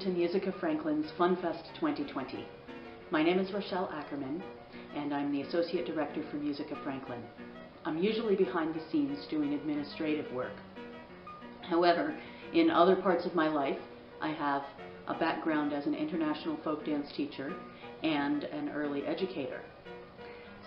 to Musica Franklin's FunFest 2020. My name is Rachelle Ackerman, and I'm the Associate Director for Musica Franklin. I'm usually behind the scenes doing administrative work. However, in other parts of my life, I have a background as an international folk dance teacher and an early educator.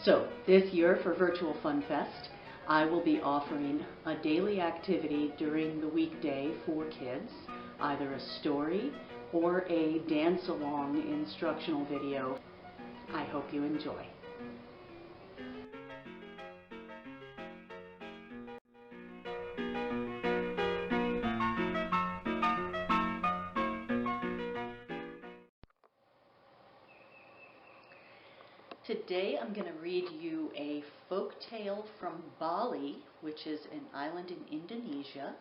So, this year for Virtual FunFest, I will be offering a daily activity during the weekday for kids, either a story or a dance-along instructional video. I hope you enjoy. Today I'm going to read you a folk tale from Bali, which is an island in Indonesia.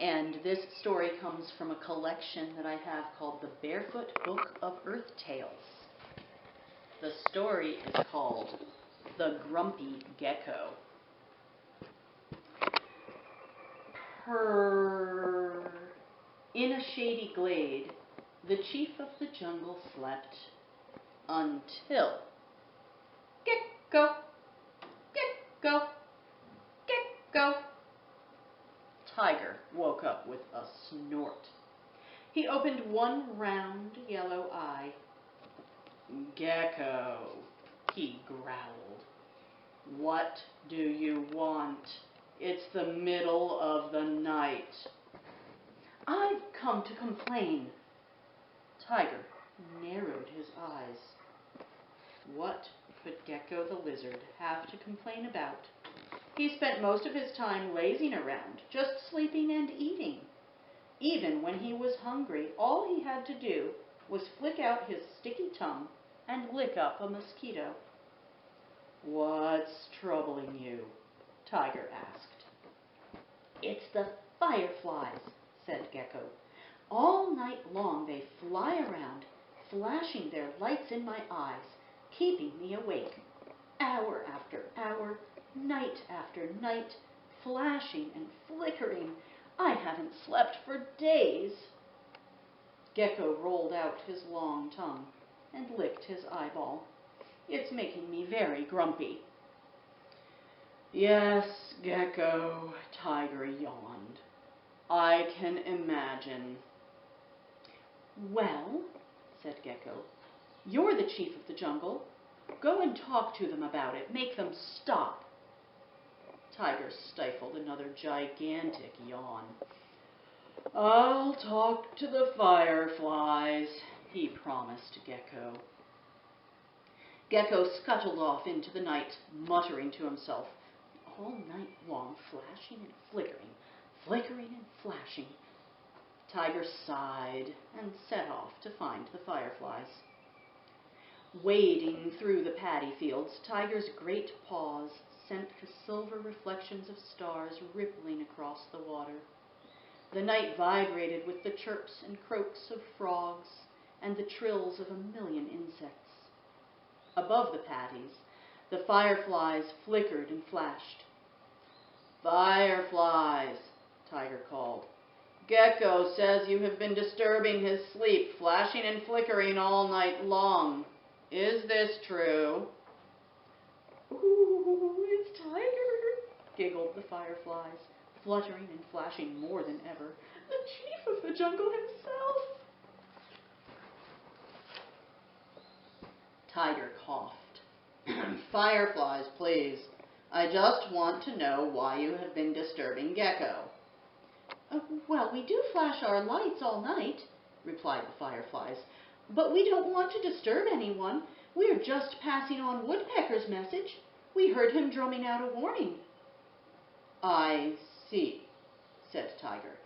And this story comes from a collection that I have called the Barefoot Book of Earth Tales. The story is called The Grumpy Gecko. Purr. In a shady glade, the chief of the jungle slept. Until Gecko, Gecko, Gecko. Tiger woke up with a snort. He opened one round yellow eye. Gecko, he growled. What do you want? It's the middle of the night. I've come to complain. Tiger narrowed his eyes. What could Gecko the lizard have to complain about? He spent most of his time lazing around, just sleeping and eating. Even when he was hungry, all he had to do was flick out his sticky tongue and lick up a mosquito. What's troubling you? Tiger asked. It's the fireflies, said Gecko. All night long they fly around, flashing their lights in my eyes, keeping me awake. Hour after hour, night after night, flashing and flickering. I haven't slept for days. Gecko rolled out his long tongue and licked his eyeball. It's making me very grumpy. Yes, Gecko, Tiger yawned. I can imagine. Well, said Gecko, you're the chief of the jungle. Go and talk to them about it. Make them stop. Tiger stifled another gigantic yawn. I'll talk to the fireflies, he promised Gecko. Gecko scuttled off into the night, muttering to himself, all night long flashing and flickering, flickering and flashing. Tiger sighed and set off to find the fireflies. Wading through the paddy fields, Tiger's great paws sent the silver reflections of stars rippling across the water. The night vibrated with the chirps and croaks of frogs and the trills of a million insects. Above the paddies, the fireflies flickered and flashed. Fireflies, Tiger called. Gecko says you have been disturbing his sleep, flashing and flickering all night long. Is this true? Ooh, it's Tiger, giggled the fireflies, fluttering and flashing more than ever. The chief of the jungle himself. Tiger coughed. Fireflies, please. I just want to know why you have been disturbing Gecko. Well, we do flash our lights all night, replied the fireflies, but we don't want to disturb anyone. We are just passing on Woodpecker's message. We heard him drumming out a warning. I see, said Tiger.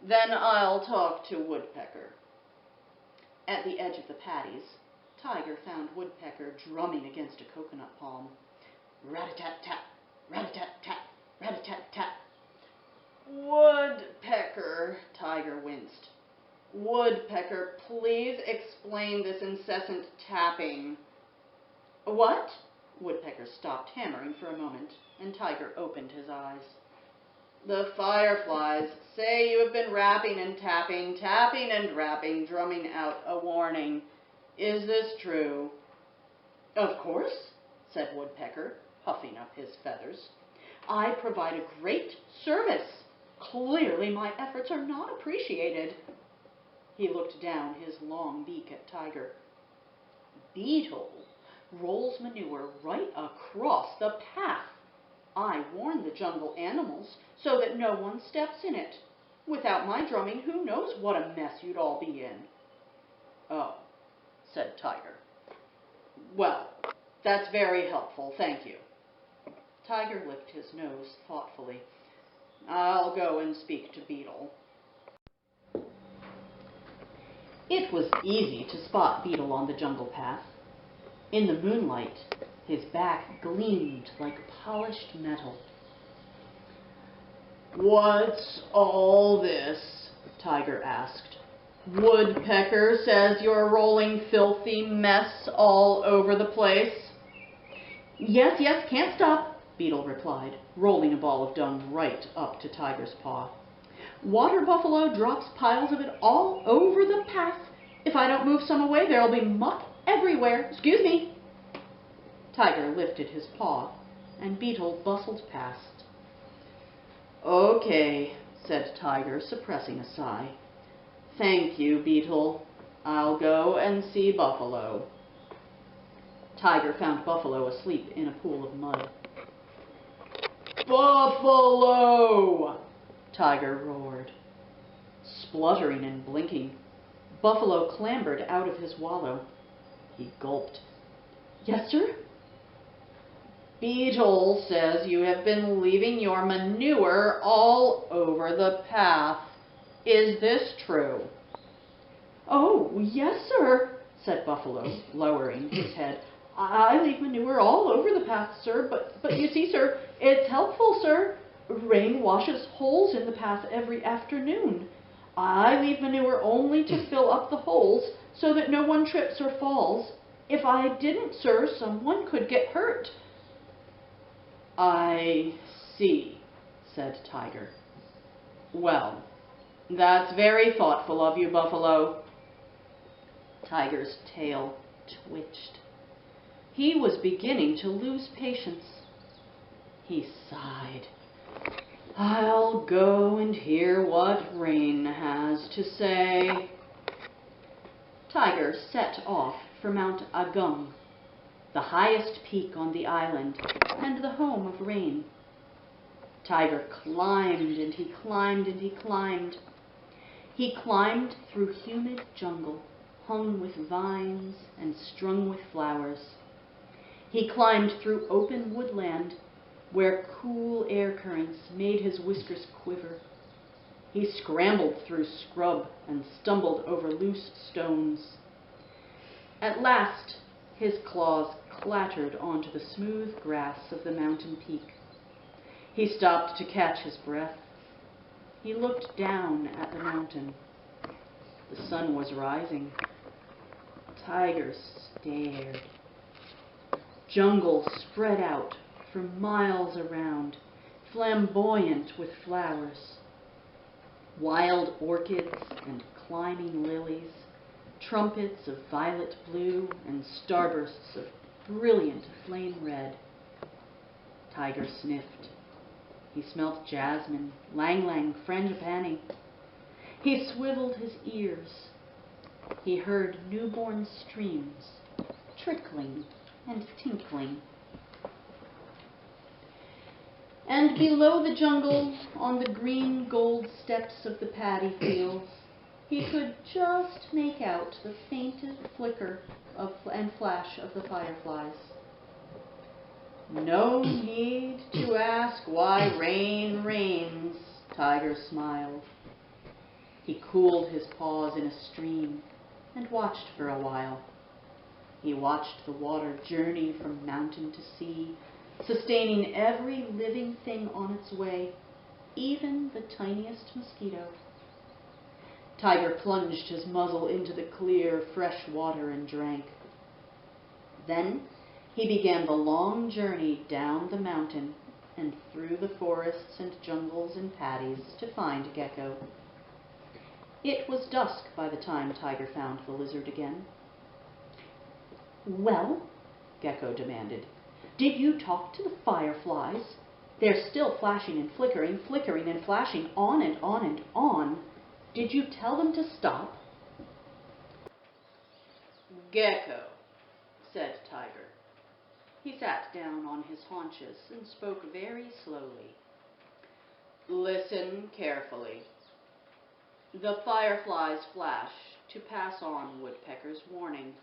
Then I'll talk to Woodpecker. At the edge of the paddies, Tiger found Woodpecker drumming against a coconut palm. Rat-a-tat-tat, rat-a-tat-tat, rat-a-tat-tat. Woodpecker, Tiger winced. Woodpecker, please explain this incessant tapping. What? Woodpecker stopped hammering for a moment, and Tiger opened his eyes. The fireflies say you have been rapping and tapping, tapping and rapping, drumming out a warning. Is this true? Of course, said Woodpecker, puffing up his feathers. I provide a great service. Clearly my efforts are not appreciated. He looked down his long beak at Tiger. Beetle rolls manure right across the path. I warn the jungle animals so that no one steps in it. Without my drumming, who knows what a mess you'd all be in. Oh, said Tiger. Well, that's very helpful, thank you. Tiger licked his nose thoughtfully. I'll go and speak to Beetle. It was easy to spot Beetle on the jungle path. In the moonlight, his back gleamed like polished metal. What's all this? Tiger asked. Woodpecker says you're rolling filthy mess all over the place. Yes, can't stop, Beetle replied, rolling a ball of dung right up to Tiger's paw. Water buffalo drops piles of it all over the path. If I don't move some away, there'll be muck everywhere. Excuse me. Tiger lifted his paw, and Beetle bustled past. Okay, said Tiger, suppressing a sigh. Thank you, Beetle. I'll go and see Buffalo. Tiger found Buffalo asleep in a pool of mud. Buffalo! Tiger roared. Spluttering and blinking, Buffalo clambered out of his wallow. He gulped. Yes, sir? Beetle says you have been leaving your manure all over the path. Is this true? Oh, yes, sir, said Buffalo, lowering his head. I leave manure all over the path, sir, but you see, sir, it's helpful, sir. Rain washes holes in the path every afternoon. I leave manure only to fill up the holes so that no one trips or falls. If I didn't, sir, someone could get hurt. I see, said Tiger. Well, that's very thoughtful of you, Buffalo. Tiger's tail twitched. He was beginning to lose patience. He sighed. I'll go and hear what Rain has to say. Tiger set off for Mount Agung, the highest peak on the island and the home of Rain. Tiger climbed and he climbed and he climbed. He climbed through humid jungle, hung with vines and strung with flowers. He climbed through open woodland, where cool air currents made his whiskers quiver. He scrambled through scrub and stumbled over loose stones. At last, his claws clattered onto the smooth grass of the mountain peak. He stopped to catch his breath. He looked down at the mountain. The sun was rising. Tiger stared. Jungle spread out for miles around, flamboyant with flowers. Wild orchids and climbing lilies, trumpets of violet blue and starbursts of brilliant flame red. Tiger sniffed. He smelt jasmine, lang-lang, frangipani. He swiveled his ears. He heard newborn streams, trickling and tinkling. And below the jungle, on the green gold steps of the paddy fields, he could just make out the faintest flicker and flash of the fireflies. No need to ask why rain rains, Tiger smiled. He cooled his paws in a stream and watched for a while. He watched the water journey from mountain to sea, sustaining every living thing on its way, even the tiniest mosquito. Tiger plunged his muzzle into the clear, fresh water and drank. Then he began the long journey down the mountain and through the forests and jungles and paddies to find Gecko. It was dusk by the time Tiger found the lizard again. "Well," Gecko demanded, "did you talk to the fireflies? They're still flashing and flickering, flickering and flashing on and on and on. Did you tell them to stop?" "Gecko," said Tiger. He sat down on his haunches and spoke very slowly. "Listen carefully. The fireflies flash to pass on Woodpecker's warning.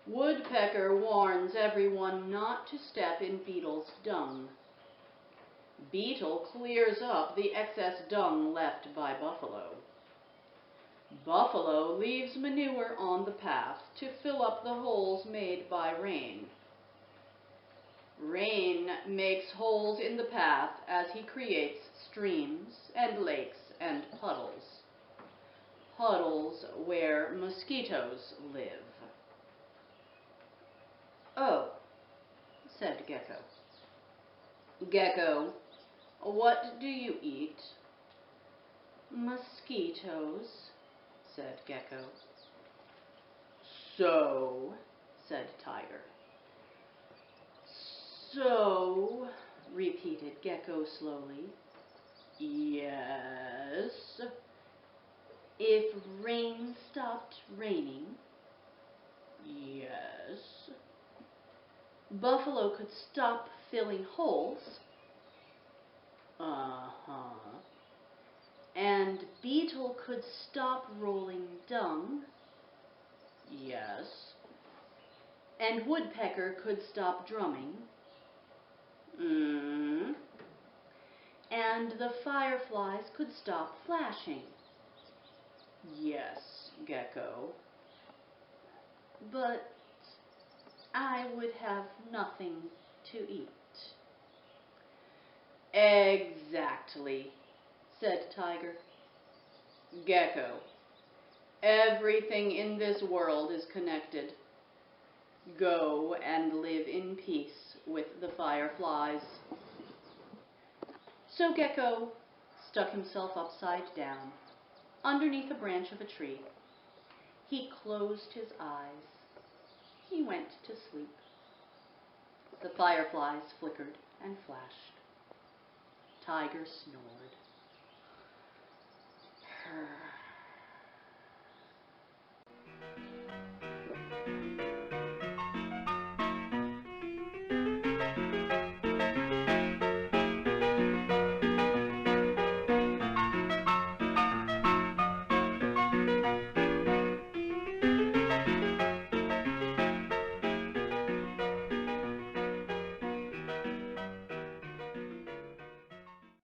Woodpecker warns everyone not to step in Beetle's dung. Beetle clears up the excess dung left by Buffalo. Buffalo leaves manure on the path to fill up the holes made by rain. Rain makes holes in the path as he creates streams and lakes and puddles. Puddles where mosquitoes live." "Oh," said Gecko. "Gecko, what do you eat?" "Mosquitoes," said Gecko. "So," said Tiger. "So," repeated Gecko slowly. "Yes. If rain stopped raining." "Yes. Buffalo could stop filling holes." "Uh-huh. And Beetle could stop rolling dung." "Yes. And Woodpecker could stop drumming." "Mm. And the fireflies could stop flashing." "Yes, Gecko." "But I would have nothing to eat." "Exactly," said Tiger. "Gecko, everything in this world is connected. Go and live in peace with the fireflies." So Gecko stuck himself upside down underneath a branch of a tree. He closed his eyes. He went to sleep. The fireflies flickered and flashed. Tiger snored. Purr.